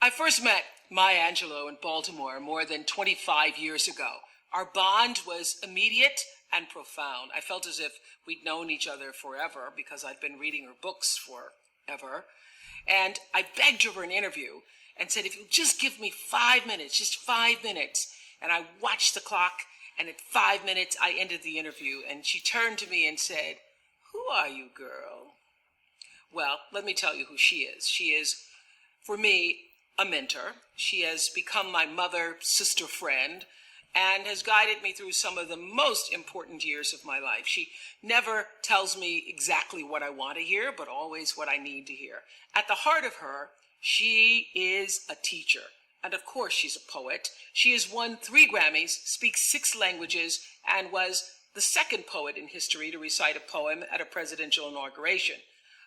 I first met Maya Angelou in Baltimore more than 25 years ago. Our bond was immediate and profound. I felt as if we'd known each other forever because I'd been reading her books forever. And I begged her for an interview and said, if you'll just give me 5 minutes, just 5 minutes. And I watched the clock, and at 5 minutes, I ended the interview. And she turned to me and said, "Who are you, girl?" Well, let me tell you who she is. She is, for me, a mentor. She has become my mother, sister, friend, and has guided me through some of the most important years of my life. She never tells me exactly what I want to hear, but always what I need to hear. At the heart of her, she is a teacher. And of course, she's a poet. She has won 3 Grammys, speaks 6 languages, and was the second poet in history to recite a poem at a presidential inauguration.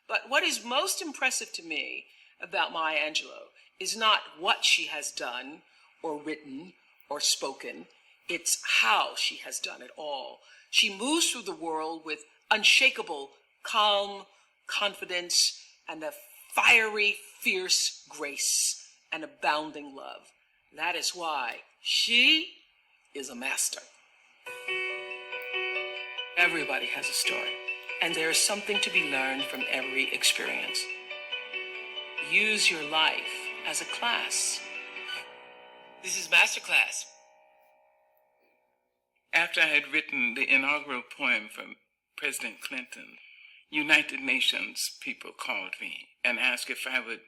But what is most impressive to me about Maya Angelou is not what she has done or written or spoken. It's how she has done it all. She moves through the world with unshakable calm, confidence, and a fiery, fierce grace and abounding love. That is why she is a master. Everybody has a story, and there is something to be learned from every experience. Use your life as a class. This is Masterclass. After I had written the inaugural poem for President Clinton, United Nations people called me and asked if I would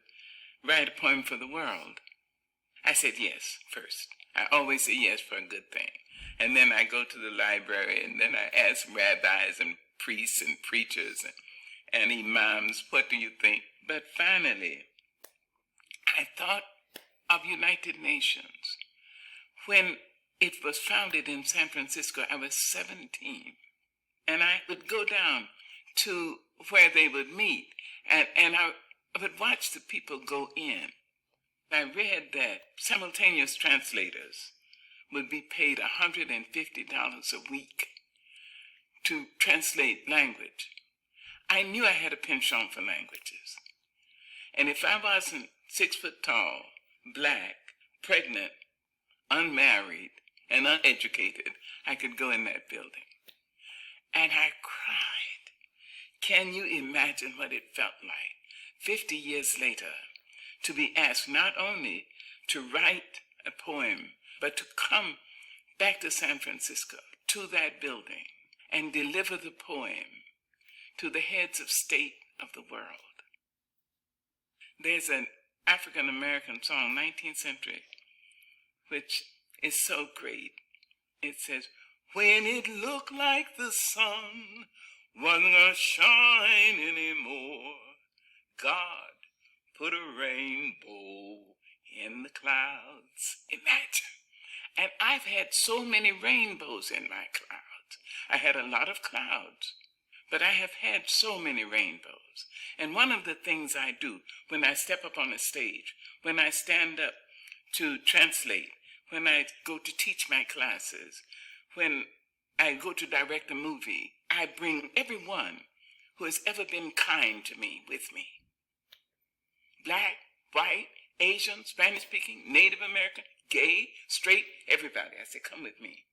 write a poem for the world. I said yes first. I always say yes for a good thing. And then I go to the library and then I ask rabbis and priests and preachers and imams, what do you think? But finally, I thought of United Nations. When it was founded in San Francisco, I was 17. And I would go down to where they would meet, and I would watch the people go in. I read that simultaneous translators would be paid $150 a week to translate language. I knew I had a penchant for languages. And if I wasn't 6 foot tall, black, pregnant, unmarried, and uneducated, I could go in that building. And I cried. Can you imagine what it felt like 50 years later to be asked not only to write a poem, but to come back to San Francisco, to that building, and deliver the poem to the heads of state of the world? There's an African-American song, 19th century, which is so great. It says, when it looked like the sun wasn't gonna shine anymore, God put a rainbow in the clouds. Imagine. And I've had so many rainbows in my clouds. I had a lot of clouds, but I have had so many rainbows. And one of the things I do when I step up on a stage, when I stand up to translate, when I go to teach my classes, when I go to direct a movie, I bring everyone who has ever been kind to me with me. Black, white, Asian, Spanish-speaking, Native American, gay, straight, everybody. I say, come with me.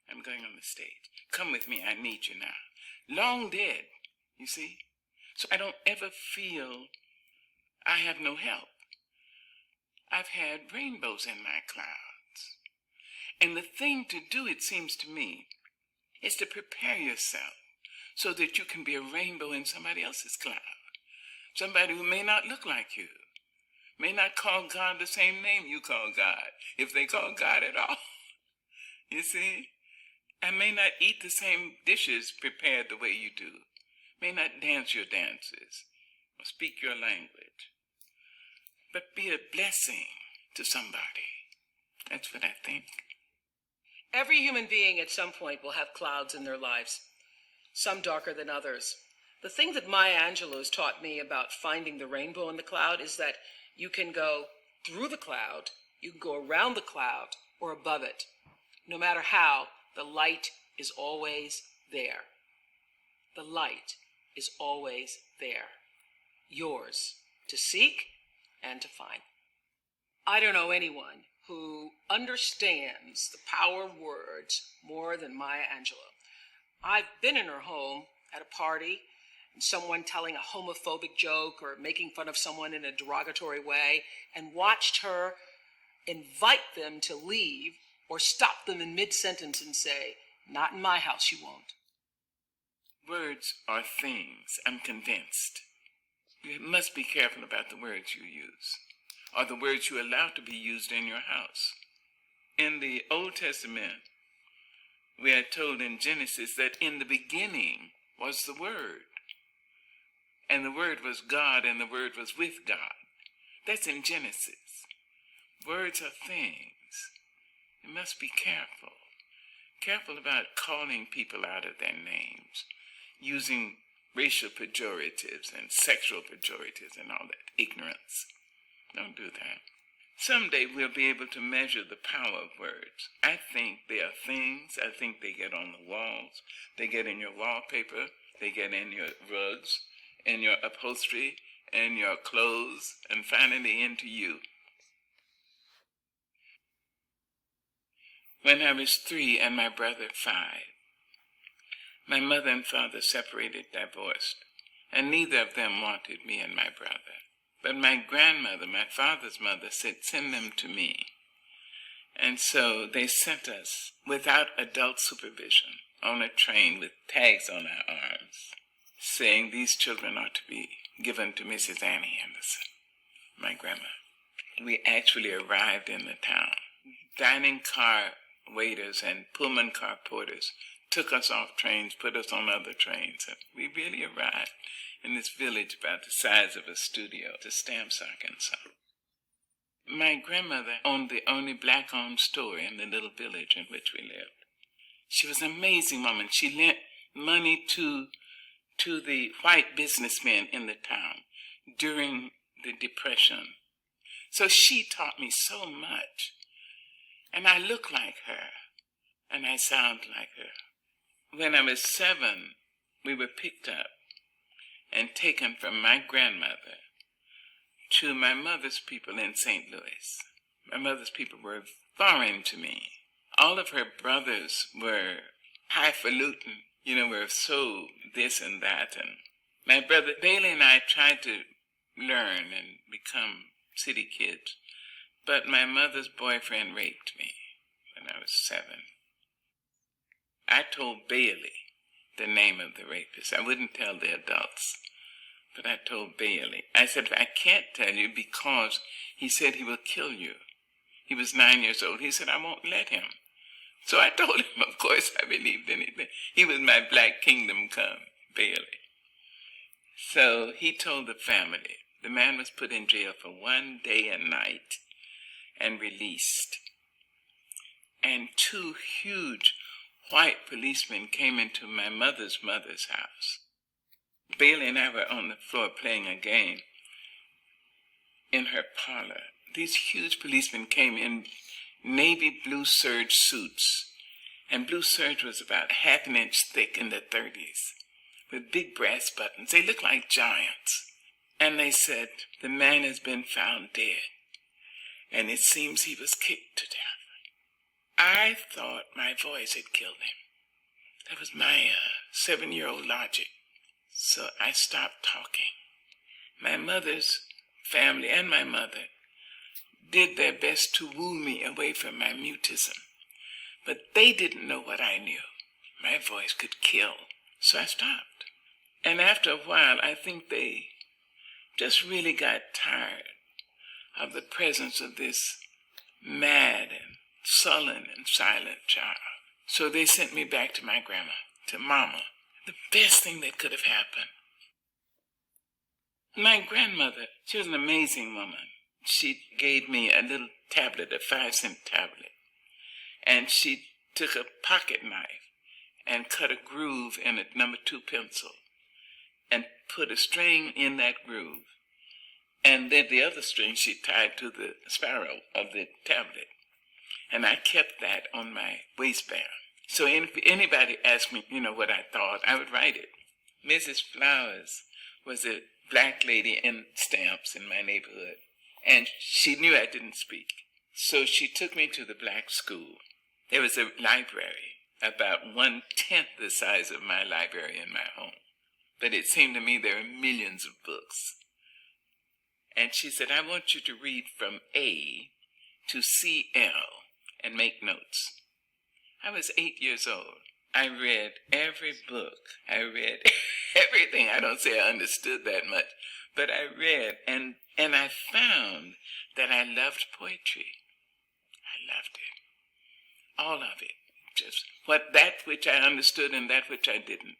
I'm going on the stage. Come with me, I need you now. Long dead, you see? So I don't ever feel I have no help. I've had rainbows in my clouds. And the thing to do, it seems to me, is to prepare yourself so that you can be a rainbow in somebody else's cloud. Somebody who may not look like you, may not call God the same name you call God, if they call God at all. You see? And may not eat the same dishes prepared the way you do, may not dance your dances or speak your language, but be a blessing to somebody. That's what I think. Every human being at some point will have clouds in their lives, some darker than others. The thing that Maya Angelou has taught me about finding the rainbow in the cloud is that you can go through the cloud, you can go around the cloud, or above it. No matter how, the light is always there. The light is always there. Yours to seek and to find. I don't know anyone who understands the power of words more than Maya Angelou. I've been in her home at a party, and someone telling a homophobic joke or making fun of someone in a derogatory way, and watched her invite them to leave or stop them in mid-sentence and say, "Not in my house, you won't." Words are things, I'm convinced. You must be careful about the words you use, or the words you allow to be used in your house. In the Old Testament, we are told in Genesis that in the beginning was the Word, and the Word was God, and the Word was with God. That's in Genesis. Words are things. You must be careful. Careful about calling people out of their names, using racial pejoratives and sexual pejoratives and all that ignorance. Don't do that. Someday we'll be able to measure the power of words. I think they are things. I think they get on the walls. They get in your wallpaper. They get in your rugs, in your upholstery, in your clothes, and finally into you. When I was 3 and my brother 5, my mother and father separated, divorced, and neither of them wanted me and my brother. But my grandmother, my father's mother, said, "Send them to me." And so they sent us, without adult supervision, on a train with tags on our arms, saying these children are to be given to Mrs. Annie Anderson, my grandma. We actually arrived in the town. Dining car waiters and Pullman car porters took us off trains, put us on other trains, and we really arrived in this village about the size of a studio to Stamps, Arkansas. My grandmother owned the only black-owned store in the little village in which we lived. She was an amazing woman. She lent money to the white businessmen in the town during the Depression. So she taught me so much. And I look like her, and I sound like her. When I was 7, we were picked up and taken from my grandmother to my mother's people in St. Louis. My mother's people were foreign to me. All of her brothers were highfalutin, were so this and that. And my brother Bailey and I tried to learn and become city kids. But my mother's boyfriend raped me when I was 7. I told Bailey the name of the rapist. I wouldn't tell the adults, but I told Bailey. I said, "I can't tell you because he said he will kill you." He was 9 years old. He said, "I won't let him." So I told him, of course, I believed anything. He was my black kingdom come, Bailey. So he told the family. The man was put in jail for 1 day and night and released. And 2 huge white policemen came into my mother's house. Bailey and I were on the floor playing a game in her parlor. These huge policemen came in navy blue serge suits, and blue serge was about ½ an inch thick in the 30s, with big brass buttons. They looked like giants. And they said, "The man has been found dead, and it seems he was kicked to death." I thought my voice had killed him. That was my 7-year-old logic. So I stopped talking. My mother's family and my mother did their best to woo me away from my mutism, but they didn't know what I knew. My voice could kill, so I stopped. And after a while, I think they just really got tired of the presence of this mad and sullen and silent child. So they sent me back to my grandma, to Mama. The best thing that could have happened. My grandmother, she was an amazing woman. She gave me a little tablet, a 5-cent tablet. And she took a pocket knife and cut a groove in a number 2 pencil and put a string in that groove. And then the other string she tied to the spiral of the tablet. And I kept that on my waistband. So if anybody asked me, what I thought, I would write it. Mrs. Flowers was a black lady in Stamps in my neighborhood. And she knew I didn't speak. So she took me to the black school. There was a library about 1/10 the size of my library in my home. But it seemed to me there were millions of books. And she said, I want you to read from A to CL and make notes. I was 8 years old. I read every book. I read everything. I don't say I understood that much, but I read, and I found that I loved poetry. I loved it. All of it. Just that which I understood and that which I didn't.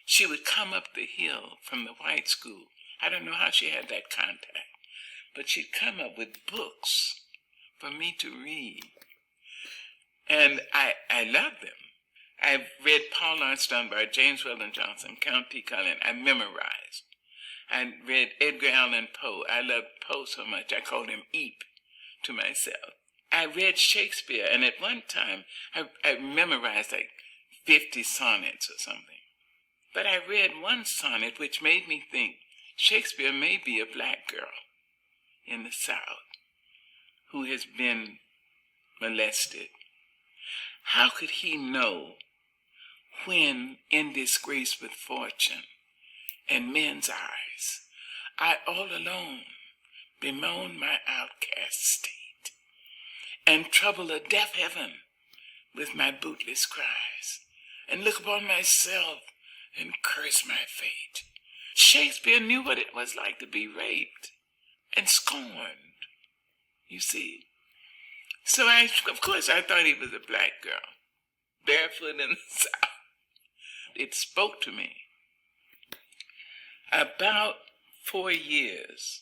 She would come up the hill from the white school. I don't know how she had that contact, but she'd come up with books for me to read. And I loved them. I read Paul Laurence Dunbar, James Weldon Johnson, Count T. Cullen. I memorized. I read Edgar Allan Poe. I loved Poe so much I called him Eep to myself. I read Shakespeare, and at one time I memorized like 50 sonnets or something. But I read one sonnet which made me think Shakespeare may be a black girl in the South who has been molested. How could he know when, in disgrace with fortune and men's eyes, I all alone bemoan my outcast state, and trouble a deaf heaven with my bootless cries, and look upon myself and curse my fate? Shakespeare knew what it was like to be raped and scorned, you see. So of course I thought he was a black girl, barefoot in the South. It spoke to me. About 4 years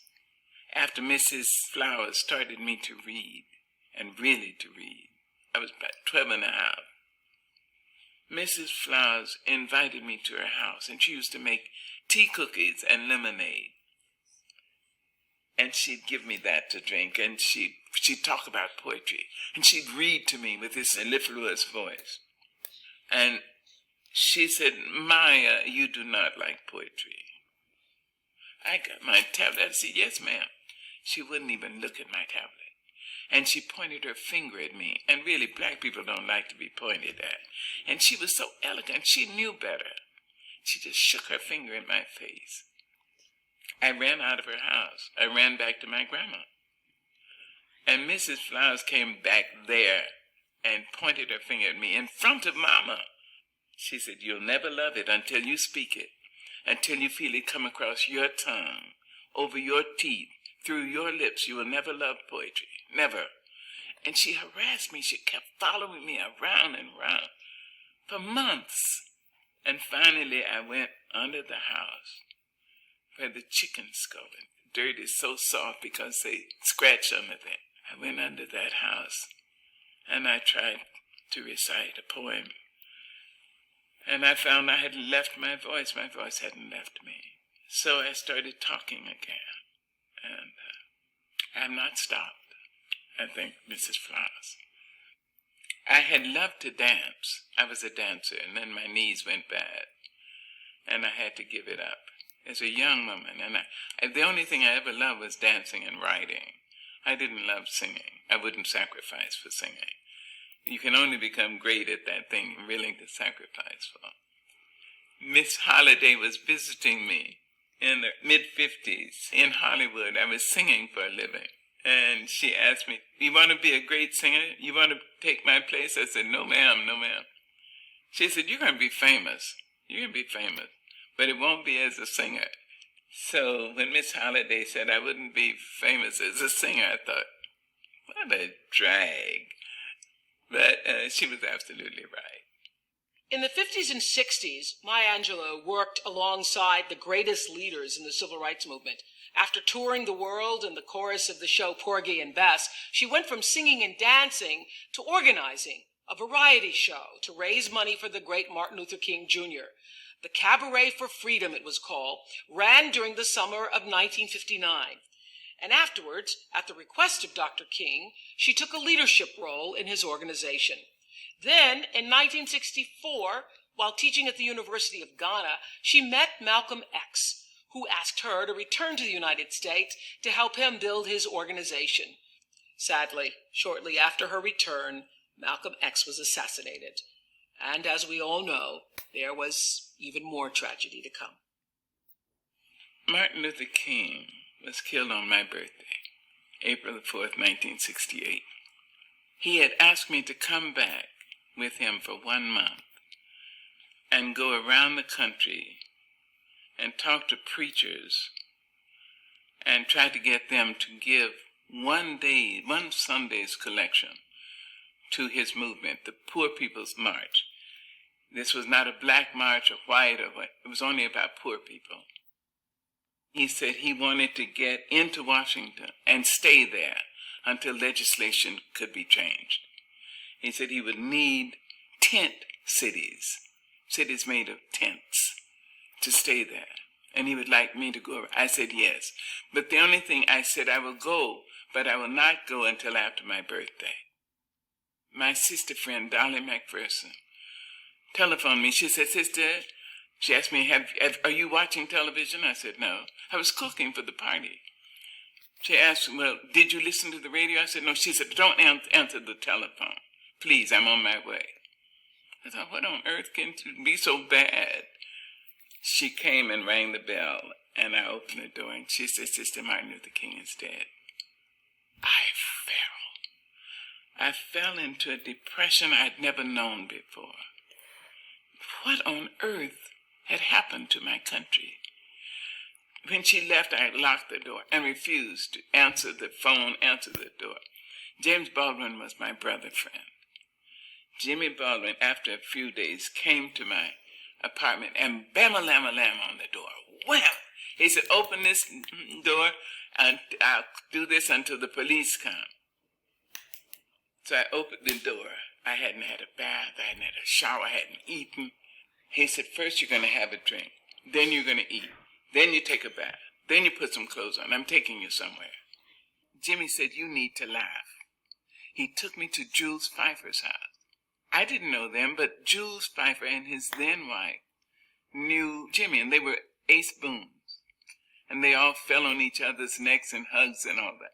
after Mrs. Flowers started me to read, and really to read, I was about 12 and a half. Mrs. Flowers invited me to her house, and she used to make tea cookies and lemonade. And she'd give me that to drink, and she'd talk about poetry, and she'd read to me with this mellifluous voice. And she said, Maya, you do not like poetry. I got my tablet. I said, yes, ma'am. She wouldn't even look at my tablet. And she pointed her finger at me. And really, black people don't like to be pointed at. And she was so elegant. She knew better. She just shook her finger in my face. I ran out of her house. I ran back to my grandma. And Mrs. Flowers came back there and pointed her finger at me in front of Mama. She said, you'll never love it until you speak it, until you feel it come across your tongue, over your teeth, through your lips. You will never love poetry. Never. And she harassed me. She kept following me around and around for months. And finally I went under the house where the chickens go. And the dirt is so soft because they scratch under there. I went under that house and I tried to recite a poem. And I found I had left my voice. My voice hadn't left me. So I started talking again. And I've not stopped. I think, Mrs. Flowers. I had loved to dance. I was a dancer, and then my knees went bad, and I had to give it up as a young woman. And the only thing I ever loved was dancing and writing. I didn't love singing. I wouldn't sacrifice for singing. You can only become great at that thing you're willing to sacrifice for. Miss Holliday was visiting me in the mid-50s in Hollywood. I was singing for a living. And she asked me, you want to be a great singer? You want to take my place? I said, no, ma'am, no, ma'am. She said, you're going to be famous. You're going to be famous, but it won't be as a singer. So when Miss Holliday said I wouldn't be famous as a singer, I thought, what a drag. But she was absolutely right. In the 50s and 60s, Maya Angelou worked alongside the greatest leaders in the civil rights movement. After touring the world in the chorus of the show Porgy and Bess, she went from singing and dancing to organizing a variety show to raise money for the great Martin Luther King Jr. The Cabaret for Freedom, it was called, ran during the summer of 1959. And afterwards, at the request of Dr. King, she took a leadership role in his organization. Then, in 1964, while teaching at the University of Ghana, she met Malcolm X, who asked her to return to the United States to help him build his organization. Sadly, shortly after her return, Malcolm X was assassinated. And as we all know, there was even more tragedy to come. Martin Luther King was killed on my birthday, April the 4th, 1968. He had asked me to come back with him for 1 month and go around the country and talk to preachers and try to get them to give one Sunday's collection to his movement, the Poor People's March. This was not a black march or white or what. It was only about poor people. He said he wanted to get into Washington and stay there until legislation could be changed. He said he would need tent cities made of tents, to stay there. And he would like me to go. I said yes. But the only thing I said, I will go, but I will not go until after my birthday. My sister friend, Dolly McPherson, telephoned me. She said, sister, she asked me, are you watching television? I said, no. I was cooking for the party. She asked, well, did you listen to the radio? I said, no. She said, don't answer the telephone. Please, I'm on my way. I thought, what on earth can be so bad? She came and rang the bell, and I opened the door, and she said, Sister Martin Luther King is dead. I fell into a depression I'd never known before. What on earth had happened to my country? When she left, I locked the door and refused to answer the phone, answer the door. James Baldwin was my brother friend. Jimmy Baldwin, after a few days, came to my apartment and bam-a-lam-a-lam on the door. Wham! He said, open this door and I'll do this until the police come. So I opened the door. I hadn't had a bath. I hadn't had a shower. I hadn't eaten. He said, first you're going to have a drink. Then you're going to eat. Then you take a bath. Then you put some clothes on. I'm taking you somewhere. Jimmy said, you need to laugh. He took me to Jules Pfeiffer's house. I didn't know them, but Jules Pfeiffer and his then wife knew Jimmy, and they were ace booms. And they all fell on each other's necks and hugs and all that.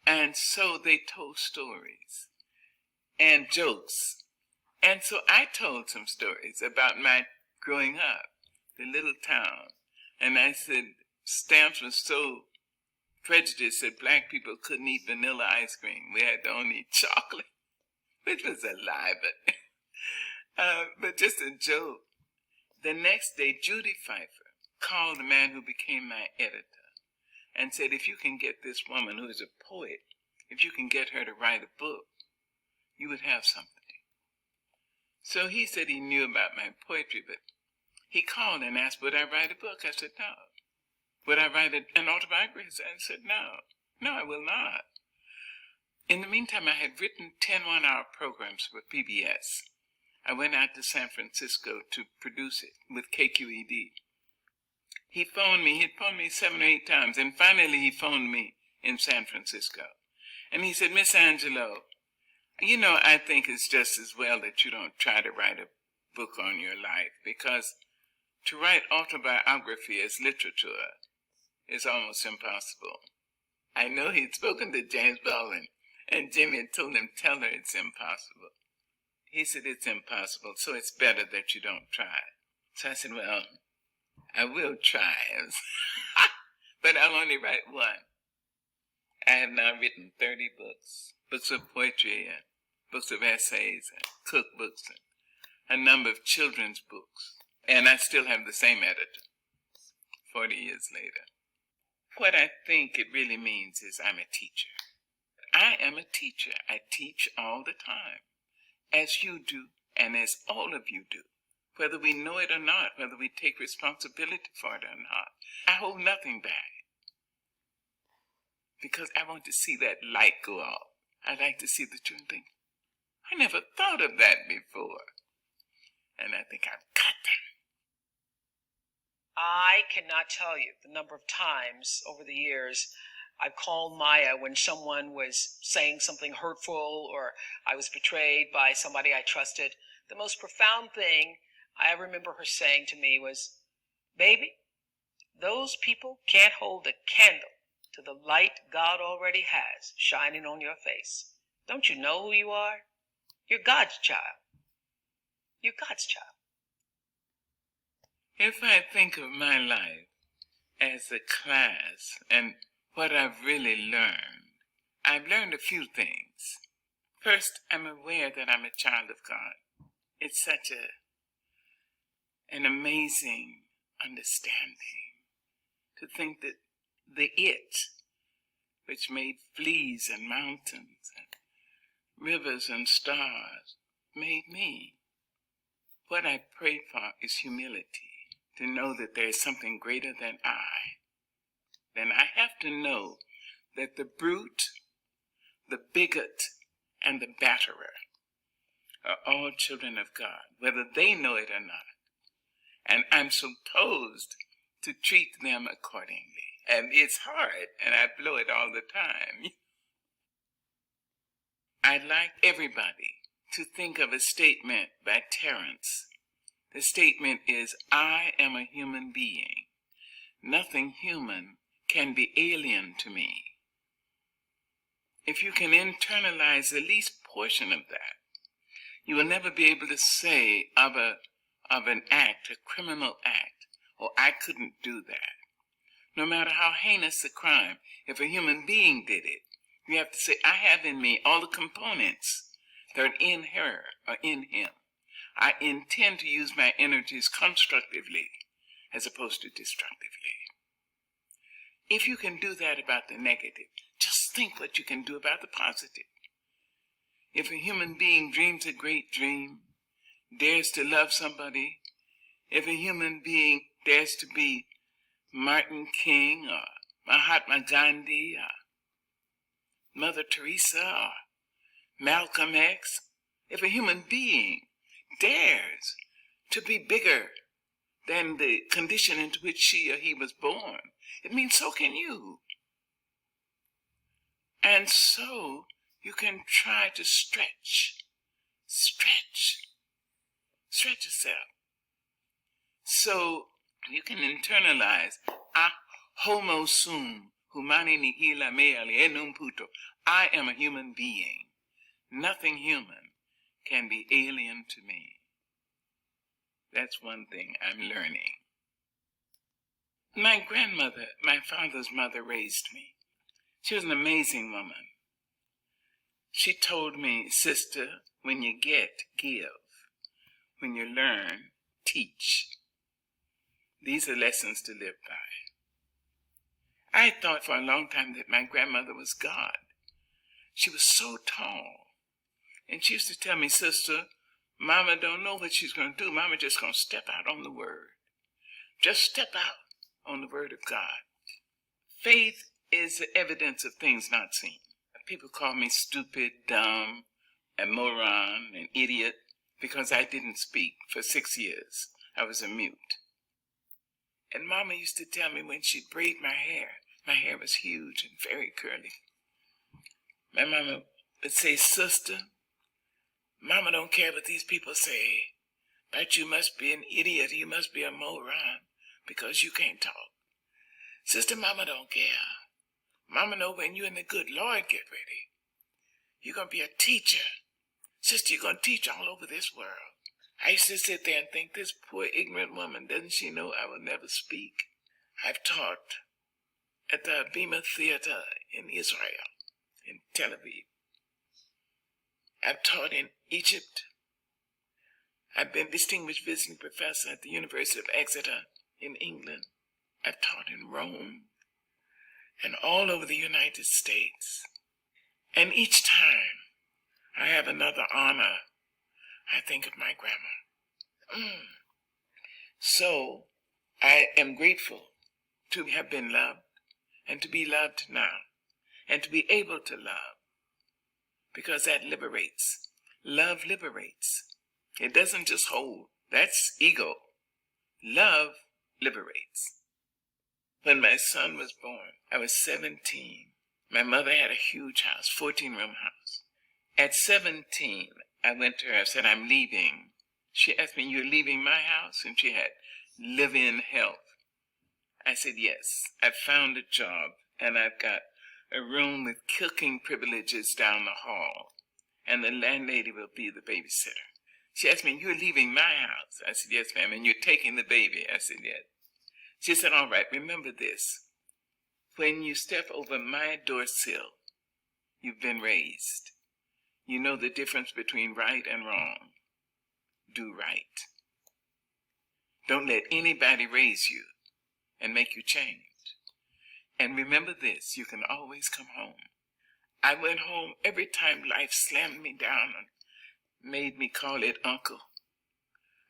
And so they told stories and jokes. And so I told some stories about my growing up, the little town. And I said, Stamps was so prejudiced that black people couldn't eat vanilla ice cream. We had to only eat chocolate, which was a lie, but just a joke. The next day, Judy Pfeiffer called the man who became my editor and said, if you can get this woman who is a poet, if you can get her to write a book, you would have something. So he said he knew about my poetry, but he called and asked, would I write a book? I said, no. Would I write an autobiography? I said, no, I will not. In the meantime, I had written 10 one-hour programs for PBS. I went out to San Francisco to produce it with KQED. He phoned me. He'd phoned me 7 or 8 times, and finally he phoned me in San Francisco. And he said, Miss Angelou, you know, I think it's just as well that you don't try to write a book on your life, because to write autobiography as literature is almost impossible. I know he'd spoken to James Baldwin, and Jimmy had told him, tell her it's impossible. He said, it's impossible, so it's better that you don't try. So I said, well, I will try, but I'll only write one. I have now written 30 books, books of poetry and books of essays and cookbooks and a number of children's books. And I still have the same editor 40 years later. What I think it really means is I'm a teacher. I am a teacher. I teach all the time, as you do and as all of you do, whether we know it or not, whether we take responsibility for it or not. I hold nothing back because I want to see that light go off. I like to see the children think, I never thought of that before. And I think I've got them. I cannot tell you the number of times over the years I've called Maya when someone was saying something hurtful or I was betrayed by somebody I trusted. The most profound thing I remember her saying to me was, baby, those people can't hold a candle to the light God already has shining on your face. Don't you know who you are? You're God's child. You're God's child. If I think of my life as a class and what I've really learned, I've learned a few things. First, I'm aware that I'm a child of God. It's such an amazing understanding to think that the it, which made fleas and mountains and rivers and stars, made me. What I pray for is humility, to know that there is something greater than I. Then I have to know that the brute, the bigot, and the batterer are all children of God, whether they know it or not. And I'm supposed to treat them accordingly. And it's hard, and I blow it all the time. I'd like everybody to think of a statement by Terence. The statement is, I am a human being. Nothing human can be alien to me. If you can internalize the least portion of that, you will never be able to say of an act, a criminal act, oh, I couldn't do that. No matter how heinous the crime, if a human being did it, you have to say, I have in me all the components that are in her or in him. I intend to use my energies constructively as opposed to destructively. If you can do that about the negative, just think what you can do about the positive. If a human being dreams a great dream, dares to love somebody, if a human being dares to be Martin King or Mahatma Gandhi or Mother Teresa or Malcolm X, if a human being dares to be bigger than the condition into which she or he was born, it means so can you. And so you can try to stretch yourself. So you can internalize, homo sum, humani nihila me alienum puto. I am a human being. Nothing human can be alien to me. That's one thing I'm learning. My grandmother, my father's mother, raised me. She was an amazing woman. She told me, sister, when you get, give. When you learn, teach. These are lessons to live by. I thought for a long time that my grandmother was God. She was so tall. And she used to tell me, sister, Mama don't know what she's going to do. Mama just going to step out on the word. Just step out on the word of God. Faith is the evidence of things not seen. People call me stupid, dumb, a moron, an idiot, because I didn't speak for 6 years. I was a mute. And Mama used to tell me when she'd braid my hair was huge and very curly. My mama would say, sister, Mama don't care what these people say, but you must be an idiot, you must be a moron, because you can't talk. Sister, Mama don't care. Mama know when you and the good Lord get ready, you're going to be a teacher. Sister, you're going to teach all over this world. I used to sit there and think, this poor ignorant woman, doesn't she know I will never speak? I've taught at the Bima Theater in Israel, in Tel Aviv. I've taught in Egypt. I've been distinguished visiting professor at the University of Exeter in England. I've taught in Rome and all over the United States. And each time I have another honor, I think of my grandma. So I am grateful to have been loved and to be loved now and to be able to love, because that liberates. Love liberates. It doesn't just hold. That's ego. Love liberates. When my son was born, I was 17. My mother had a huge house, 14-room house. At 17, I went to her and said, I'm leaving. She asked me, you're leaving my house? And she had live-in health. I said, yes, I've found a job, and I've got a room with cooking privileges down the hall, and the landlady will be the babysitter. She asked me, you're leaving my house? I said, yes, ma'am, and you're taking the baby? I said, yes. She said, all right, remember this. When you step over my door sill, you've been raised. You know the difference between right and wrong. Do right. Don't let anybody raise you and make you change. And remember this, you can always come home. I went home every time life slammed me down and made me call it uncle.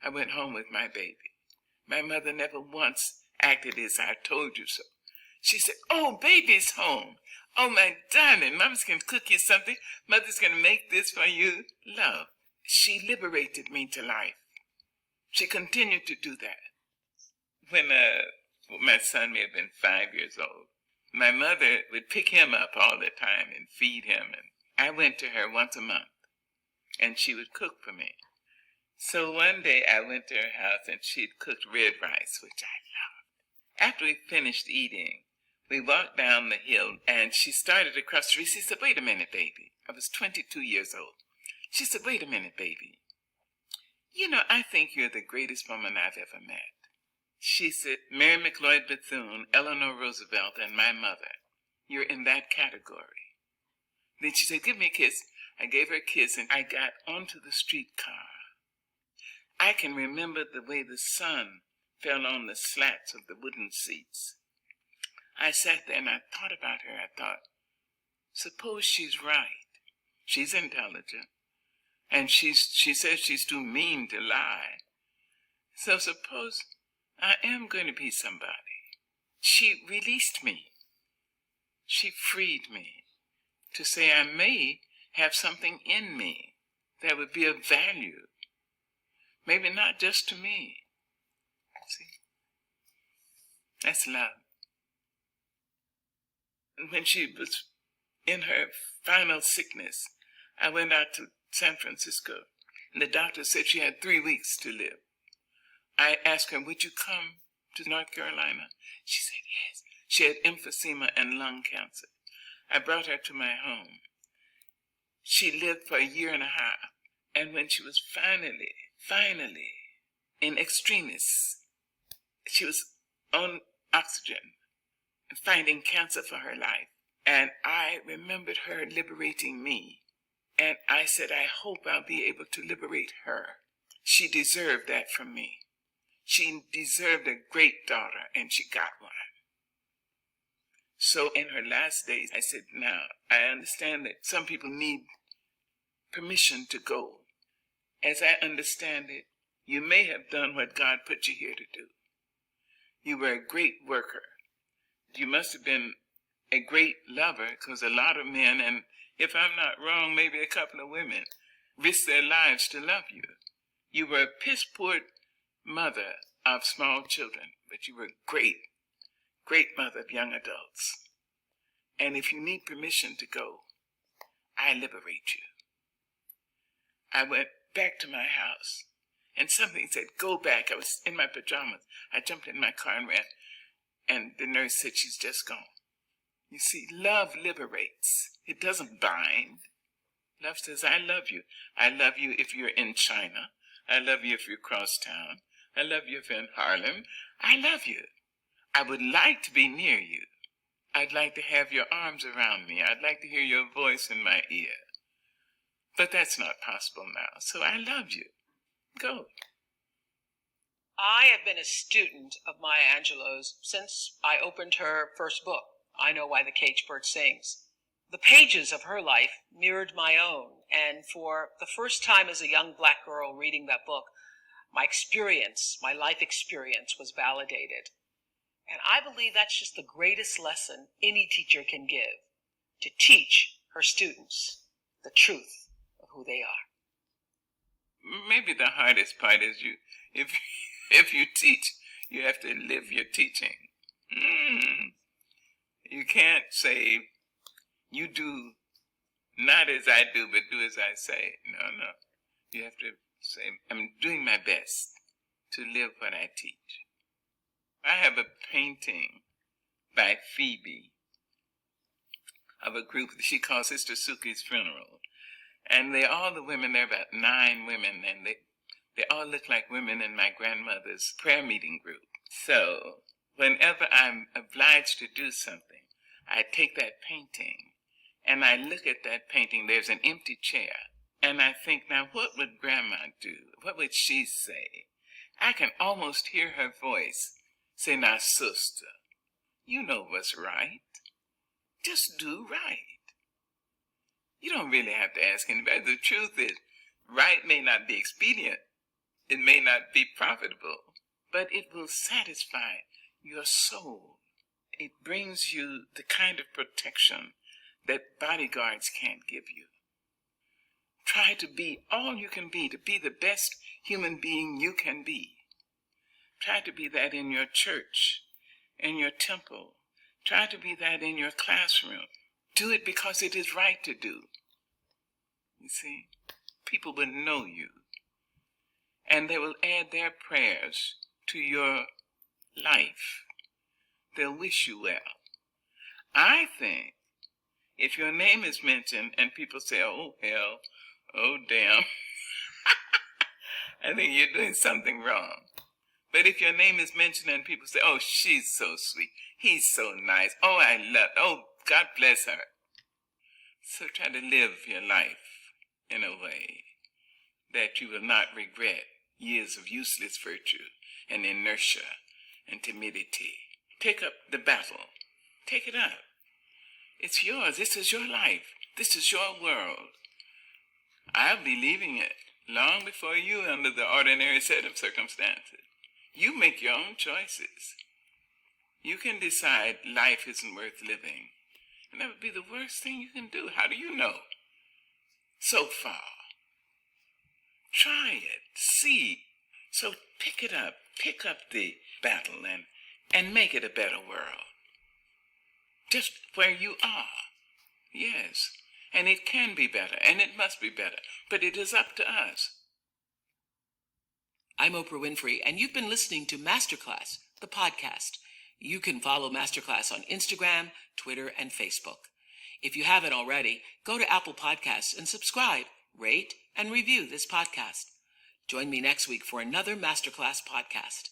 I went home with my baby. My mother never once acted as I told you so. She said, oh, baby's home. Oh, my darling, Mama's going to cook you something. Mother's going to make this for you. Love. She liberated me to life. She continued to do that. When my son may have been 5 years old, my mother would pick him up all the time and feed him. And I went to her once a month, and she would cook for me. So one day I went to her house, and she'd cooked red rice, which I loved. After we finished eating, we walked down the hill, and she started across the street. She said, wait a minute, baby. I was 22 years old. She said, wait a minute, baby. You know, I think you're the greatest woman I've ever met. She said, Mary McLeod Bethune, Eleanor Roosevelt, and my mother. You're in that category. Then she said, give me a kiss. I gave her a kiss, and I got onto the streetcar. I can remember the way the sun fell on the slats of the wooden seats. I sat there and I thought about her. I thought, suppose she's right. She's intelligent. And she says she's too mean to lie. So suppose I am going to be somebody. She released me. She freed me to say I may have something in me that would be of value. Maybe not just to me. See? That's love. And when she was in her final sickness, I went out to San Francisco, and the doctor said she had 3 weeks to live. I asked her, would you come to North Carolina? She said yes. She had emphysema and lung cancer. I brought her to my home. She lived for 1.5 years, and when she was finally, in extremis, she was on oxygen, fighting cancer for her life. And I remembered her liberating me. And I said, I hope I'll be able to liberate her. She deserved that from me. She deserved a great daughter, and she got one. So in her last days, I said, now, I understand that some people need permission to go. As I understand it, you may have done what God put you here to do. You were a great worker. You must have been a great lover, because a lot of men, and if I'm not wrong, maybe a couple of women, risk their lives to love you. You were a piss-poor mother of small children, but you were a great mother of young adults. And if you need permission to go, I liberate you. I went back to my house, and something said, go back. I was in my pajamas. I jumped in my car and ran, and the nurse said, she's just gone. You see, love liberates. It doesn't bind. Love says, I love you. I love you if you're in China. I love you if you're across town. I love you if you're in Harlem. I love you. I would like to be near you. I'd like to have your arms around me. I'd like to hear your voice in my ear. But that's not possible now. So I love you. Go. I have been a student of Maya Angelou's since I opened her first book, I Know Why the Caged Bird Sings. The pages of her life mirrored my own, and for the first time as a young black girl reading that book, my life experience was validated. And I believe that's just the greatest lesson any teacher can give, to teach her students the truth of who they are. Maybe the hardest part is if you teach, you have to live your teaching. You can't say, you do not as I do, but do as I say. No. You have to say, I'm doing my best to live what I teach. I have a painting by Phoebe of a group that she calls Sister Suki's Funeral. And they're all the women, there are about 9 women, and they all look like women in my grandmother's prayer meeting group. So whenever I'm obliged to do something, I take that painting and I look at that painting. There's an empty chair. And I think, now what would Grandma do? What would she say? I can almost hear her voice say, now, sister, you know what's right. Just do right. You don't really have to ask anybody. The truth is, right may not be expedient. It may not be profitable, but it will satisfy your soul. It brings you the kind of protection that bodyguards can't give you. Try to be all you can be, to be the best human being you can be. Try to be that in your church, in your temple. Try to be that in your classroom. Do it because it is right to do. You see, people will know you, and they will add their prayers to your life. They'll wish you well. I think if your name is mentioned and people say, oh, hell, oh, damn, I think you're doing something wrong. But if your name is mentioned and people say, oh, she's so sweet, he's so nice, oh, oh, God bless her. So try to live your life in a way that you will not regret years of useless virtue and inertia and timidity. Take up the battle. Take it up. It's yours. This is your life. This is your world. I'll be leaving it long before you under the ordinary set of circumstances. You make your own choices. You can decide life isn't worth living. And that would be the worst thing you can do. How do you know? So far. Try it. See. So pick it up. Pick up the battle and make it a better world. Just where you are. Yes. And it can be better, and it must be better. But it is up to us. I'm Oprah Winfrey, and you've been listening to Masterclass, the podcast. You can follow Masterclass on Instagram, Twitter, and Facebook. If you haven't already, go to Apple Podcasts and subscribe, rate, and review this podcast. Join me next week for another Masterclass podcast.